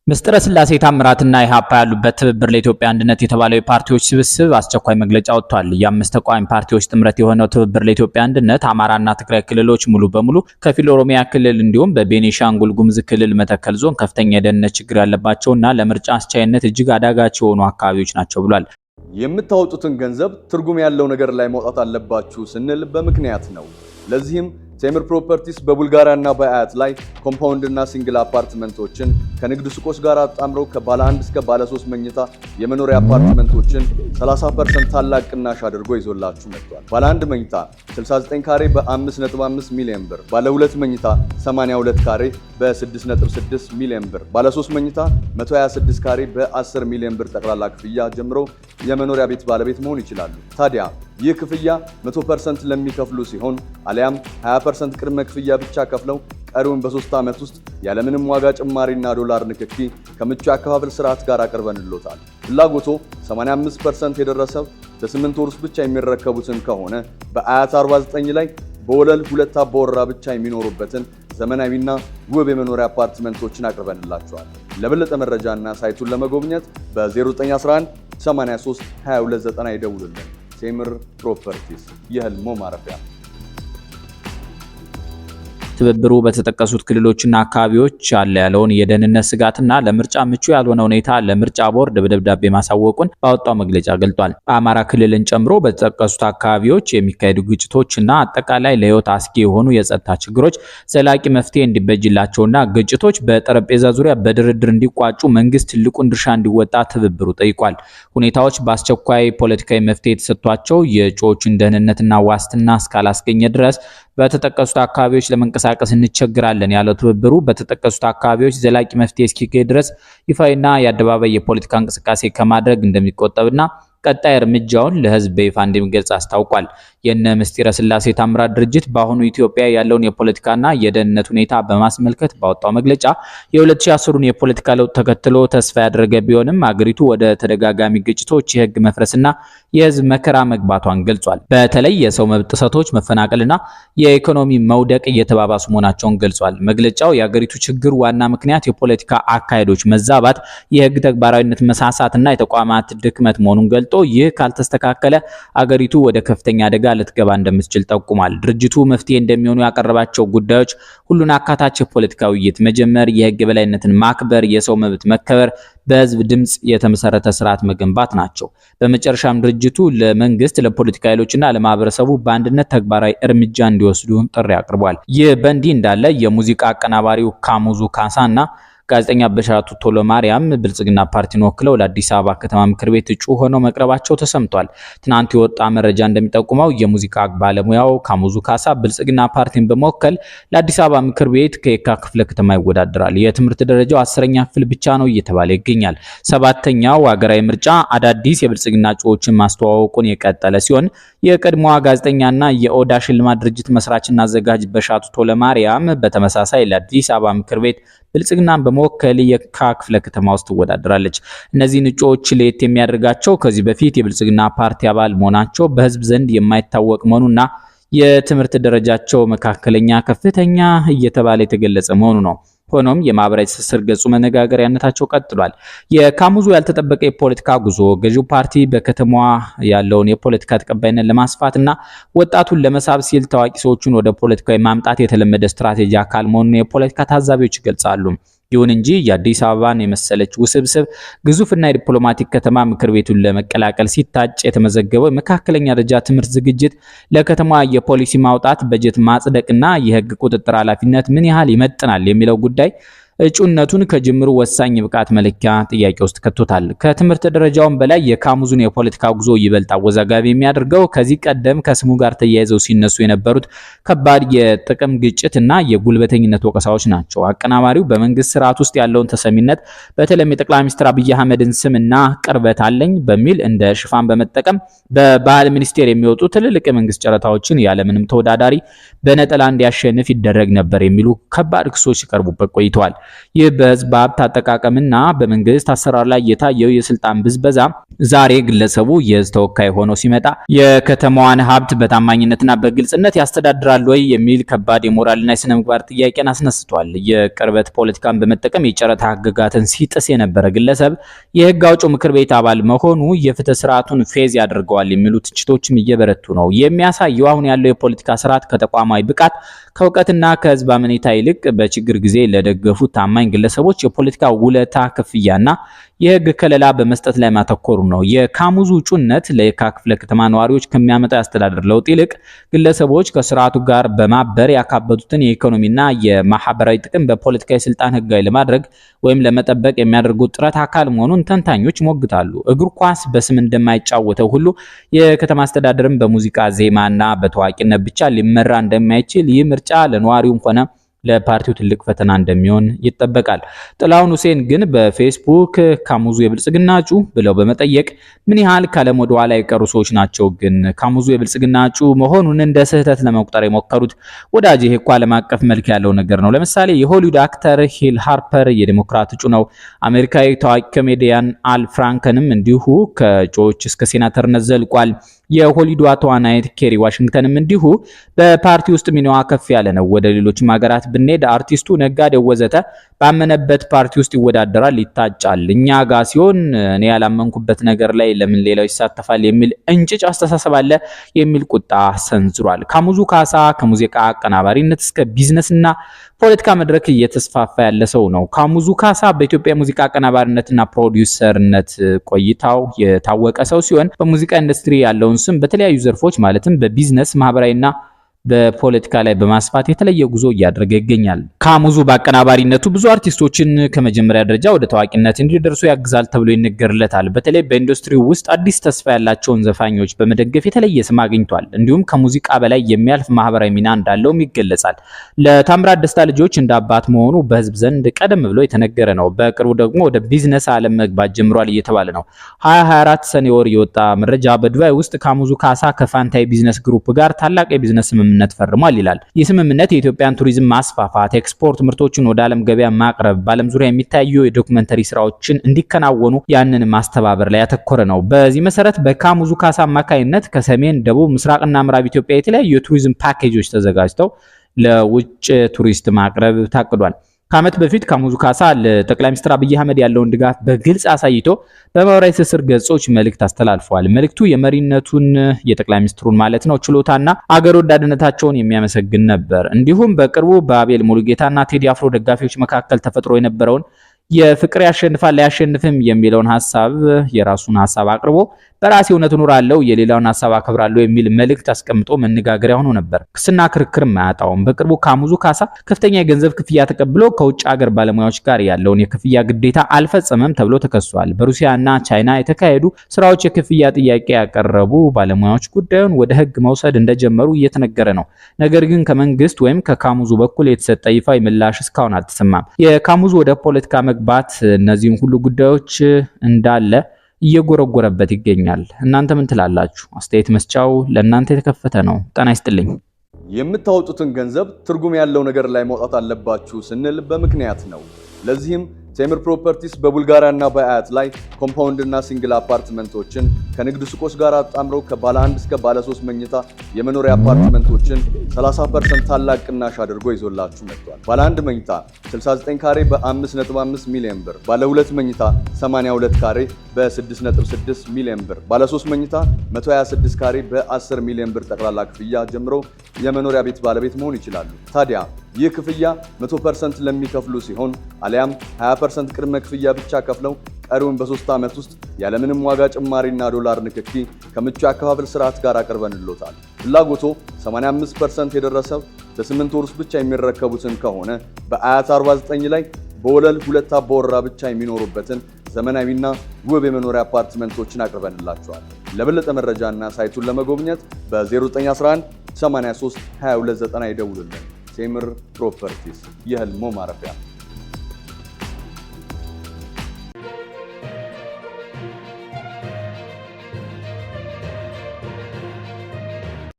ምስጢረ ስላሴ ታምራትና ኢሃፓ ያሉበት ትብብር ለኢትዮጵያ አንድነት የተባለው የፓርቲዎች ስብስብ አስቸኳይ መግለጫ ወጥቷል። የአምስት ተቃዋሚ ፓርቲዎች ጥምረት የሆነው ትብብር ለኢትዮጵያ አንድነት አማራና ትግራይ ክልሎች ሙሉ በሙሉ ከፊል ኦሮሚያ ክልል እንዲሁም በቤኒሻንጉል ጉሙዝ ክልል መተከል ዞን ከፍተኛ የደህንነት ችግር ያለባቸውና ለምርጫ አስቻይነት እጅግ አዳጋች የሆኑ አካባቢዎች ናቸው ብሏል። የምታወጡትን ገንዘብ ትርጉም ያለው ነገር ላይ ማውጣት አለባችሁ ስንል በምክንያት ነው። ለዚህም ቴምር ፕሮፐርቲስ በቡልጋሪያና በአያት ላይ ኮምፓውንድ እና ሲንግል አፓርትመንቶችን ከንግድ ሱቆች ጋር አጣምረው ከባለ 1 እስከ ባለ 3 መኝታ የመኖሪያ አፓርትመንቶችን 30% ታላቅ ቅናሽ አድርጎ ይዞላችሁ መጥቷል። ባለ 1 መኝታ 69 ካሬ በ5.5 ሚሊዮን ብር፣ ባለ 2 መኝታ 82 ካሬ በ6.6 ሚሊዮን ብር፣ ባለ 3 መኝታ 126 ካሬ በ10 ሚሊዮን ብር ጠቅላላ ክፍያ ጀምሮ የመኖሪያ ቤት ባለቤት መሆን ይችላሉ። ታዲያ ይህ ክፍያ 100% ለሚከፍሉ ሲሆን አሊያም 20% ቅድመ ክፍያ ብቻ ከፍለው ቀሪውን በ3 ዓመት ውስጥ ያለምንም ዋጋ ጭማሪና ዶላር ንክኪ ከምቹ አከፋፈል ስርዓት ጋር አቅርበንሎታል። ፍላጎቶ 85% የደረሰው በ8 ወር ውስጥ ብቻ የሚረከቡትን ከሆነ በአያት 49 ላይ በወለል 2 አባወራ ብቻ የሚኖሩበትን ዘመናዊና ውብ የመኖሪያ አፓርትመንቶችን አቅርበንላቸዋል። ለበለጠ መረጃና ሳይቱን ለመጎብኘት በ0911 83 2290 ይደውሉልን። ቴምር ፕሮፐርቲስ የህልሞ ማረፊያ። ትብብሩ በተጠቀሱት ክልሎችና አካባቢዎች አለ ያለውን የደህንነት ስጋትና ለምርጫ ምቹ ያልሆነ ሁኔታ ለምርጫ ቦርድ በደብዳቤ ማሳወቁን ባወጣው መግለጫ ገልጿል። በአማራ ክልልን ጨምሮ በተጠቀሱት አካባቢዎች የሚካሄዱ ግጭቶችና አጠቃላይ ለህይወት አስጊ የሆኑ የጸጥታ ችግሮች ዘላቂ መፍትሄ እንዲበጅላቸውና ግጭቶች በጠረጴዛ ዙሪያ በድርድር እንዲቋጩ መንግስት ትልቁን ድርሻ እንዲወጣ ትብብሩ ጠይቋል። ሁኔታዎች በአስቸኳይ ፖለቲካዊ መፍትሄ የተሰጥቷቸው የእጩዎችን ደህንነትና ዋስትና እስካላስገኘ ድረስ በተጠቀሱት አካባቢዎች ለመንቀሳቀስ እንቸግራለን ያለው ትብብሩ በተጠቀሱት አካባቢዎች ዘላቂ መፍትሄ እስኪገኝ ድረስ ይፋይና የአደባባይ የፖለቲካ እንቅስቃሴ ከማድረግ እንደሚቆጠብና ቀጣይ እርምጃውን ለህዝብ በይፋ እንደሚገልጽ አስታውቋል። የነ ምስጢረ ስላሴ ታምራት ድርጅት በአሁኑ ኢትዮጵያ ያለውን የፖለቲካና የደህንነት ሁኔታ በማስመልከት ባወጣው መግለጫ የ2010ን የፖለቲካ ለውጥ ተከትሎ ተስፋ ያደረገ ቢሆንም አገሪቱ ወደ ተደጋጋሚ ግጭቶች፣ የህግ መፍረስና የህዝብ መከራ መግባቷን ገልጿል። በተለይ የሰው መብት ጥሰቶች፣ መፈናቀልና የኢኮኖሚ መውደቅ እየተባባሱ መሆናቸውን ገልጿል። መግለጫው የአገሪቱ ችግር ዋና ምክንያት የፖለቲካ አካሄዶች መዛባት፣ የህግ ተግባራዊነት መሳሳትና የተቋማት ድክመት መሆኑን ገልጦ ይህ ካልተስተካከለ አገሪቱ ወደ ከፍተኛ አደጋ ልትገባ እንደምትችል ጠቁሟል። ድርጅቱ መፍትሄ እንደሚሆኑ ያቀረባቸው ጉዳዮች ሁሉን አካታች የፖለቲካ ውይይት መጀመር፣ የህግ የበላይነትን ማክበር፣ የሰው መብት መከበር፣ በህዝብ ድምጽ የተመሰረተ ስርዓት መገንባት ናቸው። በመጨረሻም ድርጅቱ ለመንግስት፣ ለፖለቲካ ኃይሎችና ለማህበረሰቡ በአንድነት ተግባራዊ እርምጃ እንዲወስዱ ጥሪ አቅርቧል። ይህ በእንዲህ እንዳለ የሙዚቃ አቀናባሪው ካሙዙ ካሳና ጋዜጠኛ በሻቱ ቶሎማርያም ብልጽግና ፓርቲን ወክለው ለአዲስ አበባ ከተማ ምክር ቤት እጩ ሆነው መቅረባቸው ተሰምቷል። ትናንት የወጣ መረጃ እንደሚጠቁመው የሙዚቃ ባለሙያው ካሙዙ ካሳ ብልጽግና ፓርቲን በመወከል ለአዲስ አበባ ምክር ቤት ከየካ ክፍለ ከተማ ይወዳደራል። የትምህርት ደረጃው 10ኛ ክፍል ብቻ ነው እየተባለ ይገኛል። 7ኛው ሀገራዊ ምርጫ አዳዲስ የብልጽግና እጩዎችን ማስተዋወቁን የቀጠለ ሲሆን የቀድሞዋ ጋዜጠኛና የኦዳ ሽልማት ድርጅት መስራችና አዘጋጅ በሻቱ ቶሎማርያም በተመሳሳይ ለአዲስ አበባ ምክር ቤት ብልጽግናን በመወከል የካ ክፍለ ከተማ ውስጥ ትወዳደራለች። እነዚህን እጩዎች ለየት የሚያደርጋቸው ከዚህ በፊት የብልጽግና ፓርቲ አባል መሆናቸው በህዝብ ዘንድ የማይታወቅ መሆኑና የትምህርት ደረጃቸው መካከለኛ ከፍተኛ እየተባለ የተገለጸ መሆኑ ነው። ሆኖም የማህበራዊ ትስስር ገጹ መነጋገሪያነታቸው ቀጥሏል። የካሙዙ ያልተጠበቀ የፖለቲካ ጉዞ ገዢው ፓርቲ በከተማዋ ያለውን የፖለቲካ ተቀባይነት ለማስፋትና ወጣቱን ለመሳብ ሲል ታዋቂ ሰዎችን ወደ ፖለቲካዊ ማምጣት የተለመደ ስትራቴጂ አካል መሆኑን የፖለቲካ ታዛቢዎች ይገልጻሉ። ይሁን እንጂ የአዲስ አበባን የመሰለች ውስብስብ ግዙፍና የዲፕሎማቲክ ከተማ ምክር ቤቱን ለመቀላቀል ሲታጭ የተመዘገበው የመካከለኛ ደረጃ ትምህርት ዝግጅት ለከተማዋ የፖሊሲ ማውጣት፣ በጀት ማጽደቅና የህግ ቁጥጥር ኃላፊነት ምን ያህል ይመጥናል የሚለው ጉዳይ እጩነቱን ከጅምሩ ወሳኝ ብቃት መለኪያ ጥያቄ ውስጥ ከቶታል። ከትምህርት ደረጃውን በላይ የካሙዙን የፖለቲካ ጉዞ ይበልጥ አወዛጋቢ የሚያደርገው ከዚህ ቀደም ከስሙ ጋር ተያይዘው ሲነሱ የነበሩት ከባድ የጥቅም ግጭትና የጉልበተኝነት ወቀሳዎች ናቸው። አቀናባሪው በመንግስት ስርዓት ውስጥ ያለውን ተሰሚነት በተለይም የጠቅላይ ሚኒስትር አብይ አህመድን ስምና ቅርበት አለኝ በሚል እንደ ሽፋን በመጠቀም በባህል ሚኒስቴር የሚወጡ ትልልቅ የመንግስት ጨረታዎችን ያለምንም ተወዳዳሪ በነጠላ እንዲያሸንፍ ይደረግ ነበር የሚሉ ከባድ ክሶች ሲቀርቡበት ቆይተዋል። ይህ በህዝብ ሀብት አጠቃቀምና በመንግስት አሰራር ላይ የታየው የስልጣን ብዝበዛ ዛሬ ግለሰቡ የህዝብ ተወካይ ሆኖ ሲመጣ የከተማዋን ሀብት በታማኝነትና በግልጽነት ያስተዳድራል ወይ የሚል ከባድ የሞራልና የስነ ምግባር ጥያቄን አስነስቷል። የቅርበት ፖለቲካን በመጠቀም የጨረታ ህግጋትን ሲጥስ የነበረ ግለሰብ የህግ አውጪው ምክር ቤት አባል መሆኑ የፍትህ ስርዓቱን ፌዝ ያደርገዋል የሚሉ ትችቶችም እየበረቱ ነው። የሚያሳየው አሁን ያለው የፖለቲካ ስርዓት ከተቋማዊ ብቃት ከእውቀትና ከህዝብ አመኔታ ይልቅ በችግር ጊዜ ለደገፉት ታማኝ ግለሰቦች የፖለቲካ ውለታ ክፍያና የህግ ከለላ በመስጠት ላይ ማተኮሩ ነው። የካሙዙ እጩነት ለየካ ክፍለ ከተማ ነዋሪዎች ከሚያመጣው ያስተዳደር ለውጥ ይልቅ ግለሰቦች ከስርዓቱ ጋር በማበር ያካበቱትን የኢኮኖሚና የማህበራዊ ጥቅም በፖለቲካዊ ስልጣን ህጋዊ ለማድረግ ወይም ለመጠበቅ የሚያደርጉት ጥረት አካል መሆኑን ተንታኞች ይሞግታሉ። እግር ኳስ በስም እንደማይጫወተው ሁሉ የከተማ አስተዳደርም በሙዚቃ ዜማና በታዋቂነት ብቻ ሊመራ እንደማይችል ይህ ምርጫ ለነዋሪውም ሆነ ለፓርቲው ትልቅ ፈተና እንደሚሆን ይጠበቃል። ጥላሁን ሁሴን ግን በፌስቡክ ካሙዙ የብልጽግና እጩ ብለው በመጠየቅ ምን ያህል ካለም ወደ ኋላ የቀሩ ሰዎች ናቸው ግን ካሙዙ የብልጽግና እጩ መሆኑን እንደ ስህተት ለመቁጠር የሞከሩት? ወዳጅ ይሄ እኮ ዓለም አቀፍ መልክ ያለው ነገር ነው። ለምሳሌ የሆሊውድ አክተር ሂል ሃርፐር የዲሞክራት እጩ ነው። አሜሪካዊ ታዋቂ ኮሜዲያን አል ፍራንከንም እንዲሁ ከእጩዎች እስከ ሴናተርነት ዘልቋል። የሆሊውድ ተዋናይት ኬሪ ዋሽንግተንም እንዲሁ በፓርቲ ውስጥ ሚናዋ ከፍ ያለ ነው። ወደ ሌሎችም ሀገራት ብንሄድ አርቲስቱ፣ ነጋዴው ወዘተ ባመነበት ፓርቲ ውስጥ ይወዳደራል፣ ይታጫል። እኛ ጋር ሲሆን እኔ ያላመንኩበት ነገር ላይ ለምን ሌላው ይሳተፋል የሚል እንጭጭ አስተሳሰብ አለ የሚል ቁጣ ሰንዝሯል። ካሙዙ ካሳ ከሙዚቃ አቀናባሪነት እስከ ቢዝነስና ፖለቲካ መድረክ እየተስፋፋ ያለ ሰው ነው። ካሙዙ ካሳ በኢትዮጵያ ሙዚቃ አቀናባሪነትና ፕሮዲዩሰርነት ቆይታው የታወቀ ሰው ሲሆን በሙዚቃ ኢንዱስትሪ ያለውን ስም በተለያዩ ዘርፎች ማለትም በቢዝነስ፣ ማህበራዊና በፖለቲካ ላይ በማስፋት የተለየ ጉዞ እያደረገ ይገኛል። ካሙዙ በአቀናባሪነቱ ብዙ አርቲስቶችን ከመጀመሪያ ደረጃ ወደ ታዋቂነት እንዲደርሱ ያግዛል ተብሎ ይነገርለታል። በተለይ በኢንዱስትሪው ውስጥ አዲስ ተስፋ ያላቸውን ዘፋኞች በመደገፍ የተለየ ስም አግኝቷል። እንዲሁም ከሙዚቃ በላይ የሚያልፍ ማህበራዊ ሚና እንዳለውም ይገለጻል። ለታምራት ደስታ ልጆች እንደ አባት መሆኑ በህዝብ ዘንድ ቀደም ብሎ የተነገረ ነው። በቅርቡ ደግሞ ወደ ቢዝነስ ዓለም መግባት ጀምሯል እየተባለ ነው። 2024 ሰኔ ወር የወጣ መረጃ በዱባይ ውስጥ ካሙዙ ካሳ ከፋንታይ ቢዝነስ ግሩፕ ጋር ታላቅ የቢዝነስ ስምምነት ፈርሟል ይላል። ይህ ስምምነት የኢትዮጵያን ቱሪዝም ማስፋፋት፣ ኤክስፖርት ምርቶችን ወደ ዓለም ገበያ ማቅረብ፣ በዓለም ዙሪያ የሚታዩ የዶክመንተሪ ስራዎችን እንዲከናወኑ ያንን ማስተባበር ላይ ያተኮረ ነው። በዚህ መሰረት በካሙዙ ካሳ አማካይነት ከሰሜን፣ ደቡብ፣ ምስራቅና ምዕራብ ኢትዮጵያ የተለያዩ የቱሪዝም ፓኬጆች ተዘጋጅተው ለውጭ ቱሪስት ማቅረብ ታቅዷል። ከዓመት በፊት ካሙዙ ካሳ ለጠቅላይ ሚኒስትር አብይ አህመድ ያለውን ድጋፍ በግልጽ አሳይቶ በማህበራዊ ትስስር ገጾች መልእክት አስተላልፈዋል። መልእክቱ የመሪነቱን የጠቅላይ ሚኒስትሩን ማለት ነው ችሎታና አገር ወዳድነታቸውን የሚያመሰግን ነበር። እንዲሁም በቅርቡ በአቤል ሙሉጌታና ቴዲ አፍሮ ደጋፊዎች መካከል ተፈጥሮ የነበረውን የፍቅር ያሸንፋል አያሸንፍም የሚለውን ሐሳብ የራሱን ሐሳብ አቅርቦ በራሴ እውነት እኖራለሁ የሌላውን ሐሳብ አከብራለሁ የሚል መልእክት አስቀምጦ መነጋገሪያ ሆኖ ነበር። ክስና ክርክር ማያጣውም። በቅርቡ ካሙዙ ካሳ ከፍተኛ የገንዘብ ክፍያ ተቀብሎ ከውጭ ሀገር ባለሙያዎች ጋር ያለውን የክፍያ ግዴታ አልፈጸመም ተብሎ ተከሷል። በሩሲያና ቻይና የተካሄዱ ስራዎች የክፍያ ጥያቄ ያቀረቡ ባለሙያዎች ጉዳዩን ወደ ሕግ መውሰድ እንደጀመሩ እየተነገረ ነው። ነገር ግን ከመንግስት ወይም ከካሙዙ በኩል የተሰጠ ይፋዊ ምላሽ እስካሁን አልተሰማም። የካሙዙ ወደ ፖለቲካ መግባት እነዚህን ሁሉ ጉዳዮች እንዳለ እየጎረጎረበት ይገኛል። እናንተ ምን ትላላችሁ? አስተያየት መስጫው ለእናንተ የተከፈተ ነው። ጤና ይስጥልኝ። የምታወጡትን ገንዘብ ትርጉም ያለው ነገር ላይ ማውጣት አለባችሁ ስንል በምክንያት ነው። ለዚህም ቴምር ፕሮፐርቲስ በቡልጋሪያና በአያት ላይ ኮምፓውንድ እና ሲንግል አፓርትመንቶችን ከንግድ ሱቆች ጋር አጣምረው ከባለ 1 እስከ ባለ 3 መኝታ የመኖሪያ አፓርትመንቶችን 30% ታላቅ ቅናሽ አድርጎ ይዞላችሁ መጥቷል። ባለ 1 መኝታ 69 ካሬ በ5.5 ሚሊዮን ብር፣ ባለ 2 መኝታ 82 ካሬ በ6.6 ሚሊዮን ብር፣ ባለ 3 መኝታ 126 ካሬ በ10 ሚሊዮን ብር ጠቅላላ ክፍያ ጀምሮ የመኖሪያ ቤት ባለቤት መሆን ይችላሉ። ታዲያ ይህ ክፍያ 100% ለሚከፍሉ ሲሆን አሊያም 20% ቅድመ ክፍያ ብቻ ከፍለው ቀሪውን በ3 ዓመት ውስጥ ያለምንም ዋጋ ጭማሪና ዶላር ንክኪ ከምቹ አከፋፈል ስርዓት ጋር አቅርበንሎታል። ፍላጎቶ 85% የደረሰው በ8 ወር ውስጥ ብቻ የሚረከቡትን ከሆነ በአያት 49 ላይ በወለል 2 አባወራ ብቻ የሚኖሩበትን ዘመናዊና ውብ የመኖሪያ አፓርትመንቶችን አቅርበንላቸዋል። ለበለጠ መረጃና ሳይቱን ለመጎብኘት በ0911 83 2290 ይደውሉልን። ቴምር ፕሮፐርቲስ የህልሞ ማረፊያ።